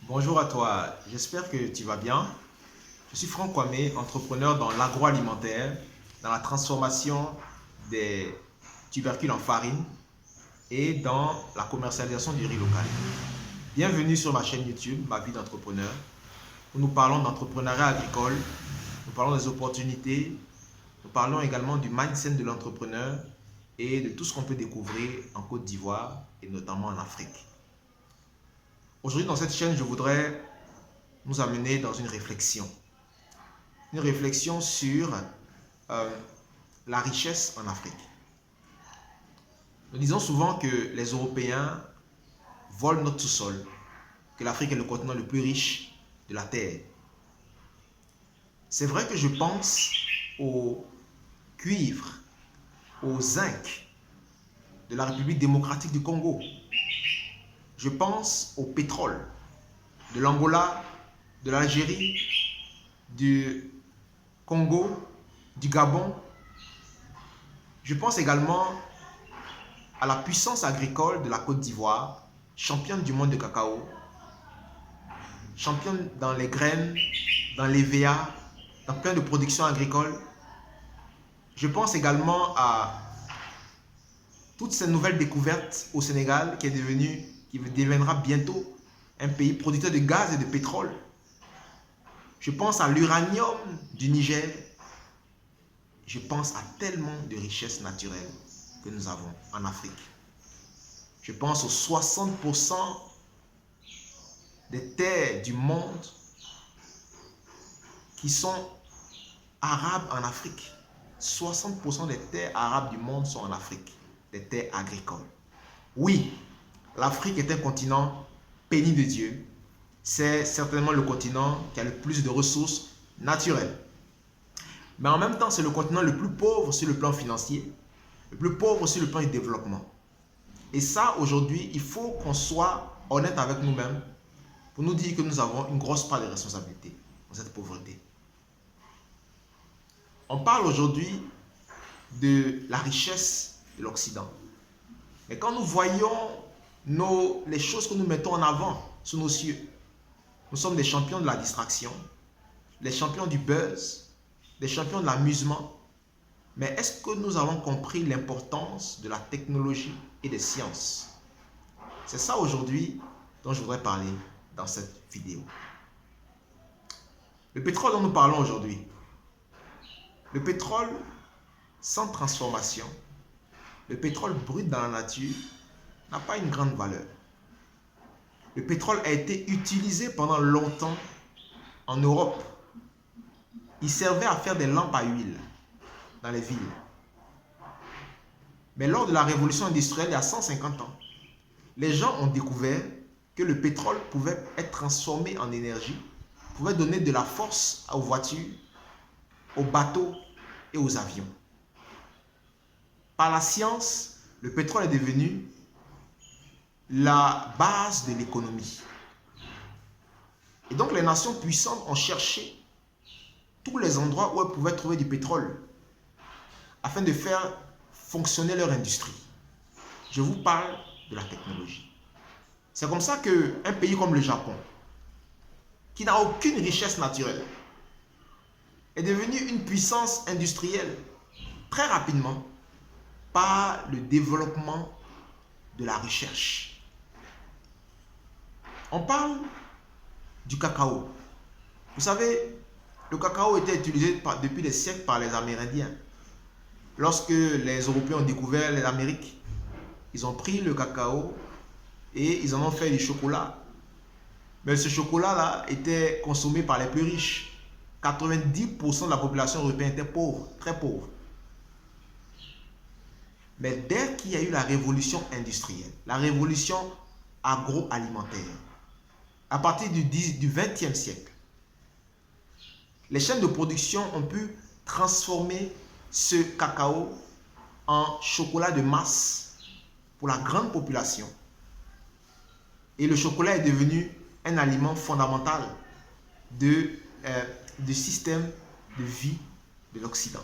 Bonjour à toi, j'espère que tu vas bien. Je suis Franck Kwame, entrepreneur dans l'agroalimentaire, dans la transformation des tubercules en farine et dans la commercialisation du riz local. Bienvenue sur ma chaîne YouTube, Ma vie d'entrepreneur, où nous parlons d'entrepreneuriat agricole, nous parlons des opportunités, nous parlons également du mindset de l'entrepreneur et de tout ce qu'on peut découvrir en Côte d'Ivoire et notamment en Afrique. Aujourd'hui, dans cette chaîne, je voudrais nous amener dans une réflexion. Une réflexion sur la richesse en Afrique. Nous disons souvent que les Européens volent notre sous-sol, que l'Afrique est le continent le plus riche de la Terre. C'est vrai que je pense au cuivre, au zinc de la République démocratique du Congo. Je pense au pétrole de l'Angola, de l'Algérie, du Congo, du Gabon. Je pense également à la puissance agricole de la Côte d'Ivoire, championne du monde de cacao, championne dans les graines, dans l'EVA, dans plein de productions agricoles. Je pense également à toutes ces nouvelles découvertes au Sénégal qui deviendra bientôt un pays producteur de gaz et de pétrole. Je pense à l'uranium du Niger. Je pense à tellement de richesses naturelles que nous avons en Afrique. Je pense aux 60% des terres du monde qui sont arabes en Afrique. 60% des terres arabes du monde sont en Afrique, des terres agricoles. Oui, l'Afrique est un continent béni de Dieu. C'est certainement le continent qui a le plus de ressources naturelles. Mais en même temps, c'est le continent le plus pauvre sur le plan financier, le plus pauvre sur le plan du développement. Et ça, aujourd'hui, il faut qu'on soit honnête avec nous-mêmes pour nous dire que nous avons une grosse part de responsabilité dans cette pauvreté. On parle aujourd'hui de la richesse de l'Occident. Mais quand nous voyons les choses que nous mettons en avant sous nos cieux, nous sommes des champions de la distraction, les champions du buzz, des champions de l'amusement. Mais est-ce que nous avons compris l'importance de la technologie et des sciences? C'est ça aujourd'hui dont je voudrais parler dans cette vidéo. Le pétrole dont nous parlons aujourd'hui. Le pétrole sans transformation, le pétrole brut dans la nature n'a pas une grande valeur. Le pétrole a été utilisé pendant longtemps en Europe. Il servait à faire des lampes à huile dans les villes. Mais lors de la révolution industrielle, il y a 150 ans, les gens ont découvert que le pétrole pouvait être transformé en énergie, pouvait donner de la force aux voitures, aux bateaux et aux avions. Par la science, le pétrole est devenu la base de l'économie. Et donc les nations puissantes ont cherché tous les endroits où elles pouvaient trouver du pétrole afin de faire fonctionner leur industrie. Je vous parle de la technologie. C'est comme ça qu'un pays comme le Japon, qui n'a aucune richesse naturelle, est devenu une puissance industrielle très rapidement par le développement de la recherche. On parle du cacao. Vous savez, le cacao était utilisé depuis des siècles par les Amérindiens. Lorsque les Européens ont découvert l'Amérique, ils ont pris le cacao et ils en ont fait du chocolat. Mais ce chocolat-là était consommé par les plus riches. 90% de la population européenne était pauvre, très pauvre. Mais dès qu'il y a eu la révolution industrielle, la révolution agroalimentaire, à partir du 20e siècle, les chaînes de production ont pu transformer ce cacao en chocolat de masse pour la grande population. Et le chocolat est devenu un aliment fondamental du système de vie de l'Occident.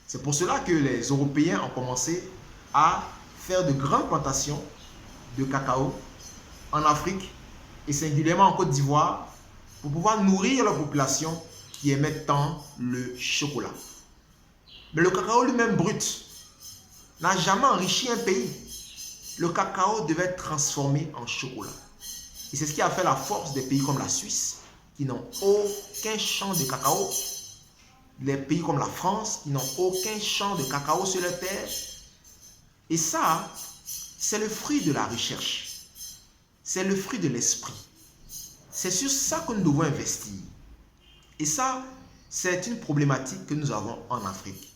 C'est pour cela que les Européens ont commencé à faire de grandes plantations de cacao en Afrique et singulièrement en Côte d'Ivoire, pour pouvoir nourrir la population qui aimait tant le chocolat. Mais le cacao lui-même brut n'a jamais enrichi un pays. Le cacao devait être transformé en chocolat. Et c'est ce qui a fait la force des pays comme la Suisse, qui n'ont aucun champ de cacao. Les pays comme la France, qui n'ont aucun champ de cacao sur leur terre. Et ça, c'est le fruit de la recherche. C'est le fruit de l'esprit. C'est sur ça que nous devons investir. Et ça, c'est une problématique que nous avons en Afrique.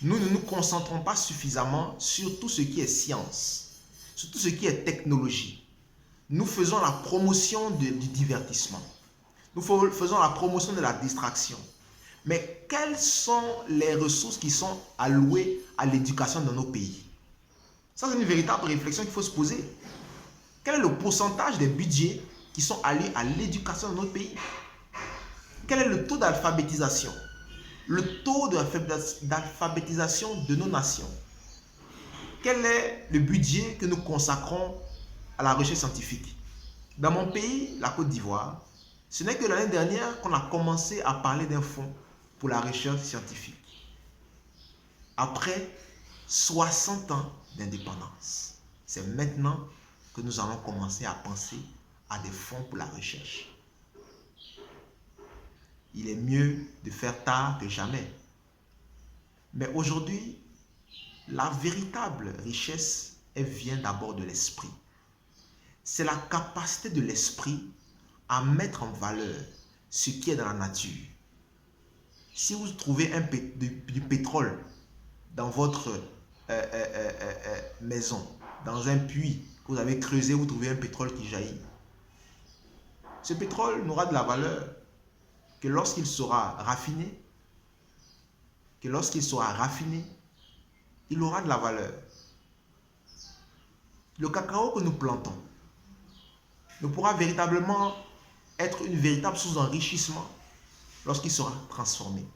Nous ne nous concentrons pas suffisamment sur tout ce qui est science, sur tout ce qui est technologie. Nous faisons la promotion du divertissement. Nous faisons la promotion de la distraction. Mais quelles sont les ressources qui sont allouées à l'éducation dans nos pays? Ça, c'est une véritable réflexion qu'il faut se poser. Quel est le pourcentage des budgets qui sont alloués à l'éducation dans notre pays? Quel est le taux d'alphabétisation? Le taux d'alphabétisation de nos nations? Quel est le budget que nous consacrons à la recherche scientifique? Dans mon pays, la Côte d'Ivoire, ce n'est que l'année dernière qu'on a commencé à parler d'un fonds pour la recherche scientifique. Après 60 ans d'indépendance, c'est maintenant que nous allons commencer à penser à des fonds pour la recherche. Il est mieux de faire tard que jamais. Mais aujourd'hui, la véritable richesse, elle vient d'abord de l'esprit. C'est la capacité de l'esprit à mettre en valeur ce qui est dans la nature. Si vous trouvez du pétrole dans votre maison, dans un puits que vous avez creusé, vous trouvez un pétrole qui jaillit. Ce pétrole n'aura de la valeur que lorsqu'il sera raffiné, il aura de la valeur. Le cacao que nous plantons ne pourra véritablement être une véritable source d'enrichissement lorsqu'il sera transformé.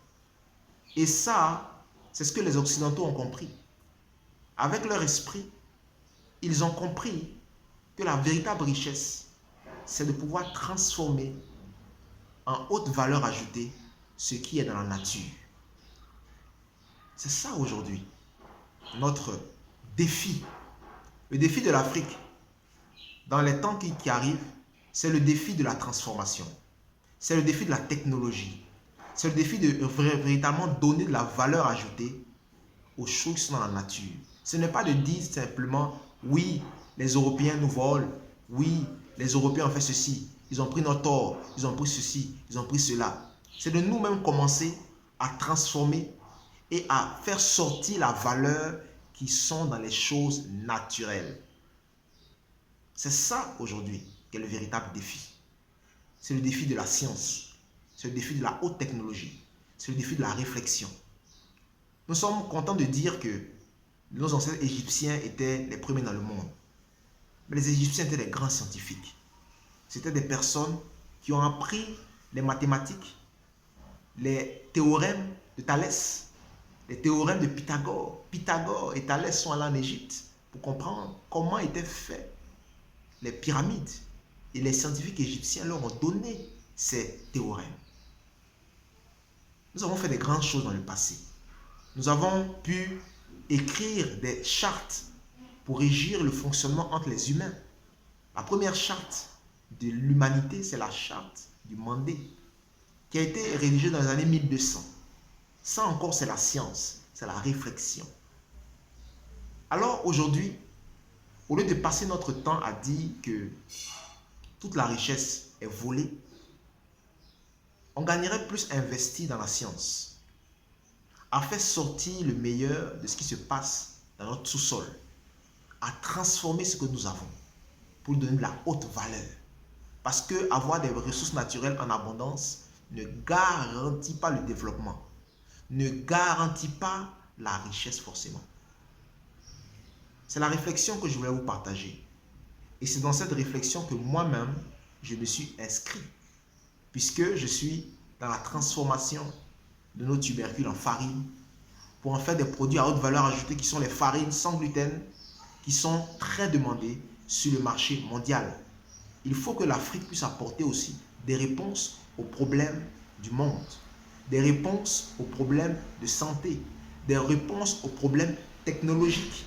Et ça, c'est ce que les Occidentaux ont compris. Avec leur esprit, ils ont compris que la véritable richesse, c'est de pouvoir transformer en haute valeur ajoutée ce qui est dans la nature. C'est ça aujourd'hui notre défi. Le défi de l'Afrique dans les temps qui arrivent, c'est le défi de la transformation. C'est le défi de la technologie. C'est le défi de véritablement donner de la valeur ajoutée aux choses qui sont dans la nature. Ce n'est pas de dire simplement, oui, les Européens nous volent, oui, les Européens ont fait ceci, ils ont pris notre or, ils ont pris ceci, ils ont pris cela. C'est de nous-mêmes commencer à transformer et à faire sortir la valeur qui sont dans les choses naturelles. C'est ça aujourd'hui qui est le véritable défi. C'est le défi de la science, c'est le défi de la haute technologie, c'est le défi de la réflexion. Nous sommes contents de dire que nos ancêtres égyptiens étaient les premiers dans le monde. Mais les Égyptiens étaient des grands scientifiques. C'était des personnes qui ont appris les mathématiques, les théorèmes de Thalès, les théorèmes de Pythagore. Pythagore et Thalès sont allés en Égypte pour comprendre comment étaient faites les pyramides. Et les scientifiques égyptiens leur ont donné ces théorèmes. Nous avons fait des grandes choses dans le passé. Nous avons pu écrire des chartes pour régir le fonctionnement entre les humains. La première charte de l'humanité, c'est la charte du Mandé, qui a été rédigée dans les années 1200. Ça encore, c'est la science, c'est la réflexion. Alors aujourd'hui, au lieu de passer notre temps à dire que toute la richesse est volée, on gagnerait plus à investir dans la science, à faire sortir le meilleur de ce qui se passe dans notre sous-sol, à transformer ce que nous avons pour lui donner de la haute valeur. Parce que avoir des ressources naturelles en abondance ne garantit pas le développement, ne garantit pas la richesse forcément. C'est la réflexion que je voulais vous partager. Et c'est dans cette réflexion que moi-même, je me suis inscrit. Puisque je suis dans la transformation de nos tubercules en farine pour en faire des produits à haute valeur ajoutée qui sont les farines sans gluten qui sont très demandées sur le marché mondial. il faut que l'Afrique puisse apporter aussi des réponses aux problèmes du monde, des réponses aux problèmes de santé, des réponses aux problèmes technologiques.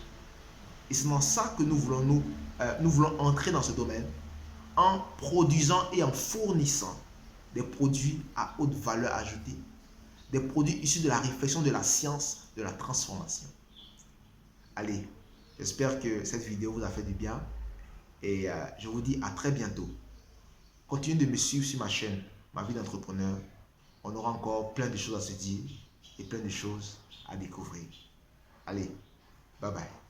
Et c'est dans ça que nous voulons entrer dans ce domaine en produisant et en fournissant des produits à haute valeur ajoutée, des produits issus de la réflexion de la science, de la transformation. Allez, j'espère que cette vidéo vous a fait du bien et je vous dis à très bientôt. Continuez de me suivre sur ma chaîne, Ma vie d'entrepreneur. On aura encore plein de choses à se dire et plein de choses à découvrir. Allez, bye bye.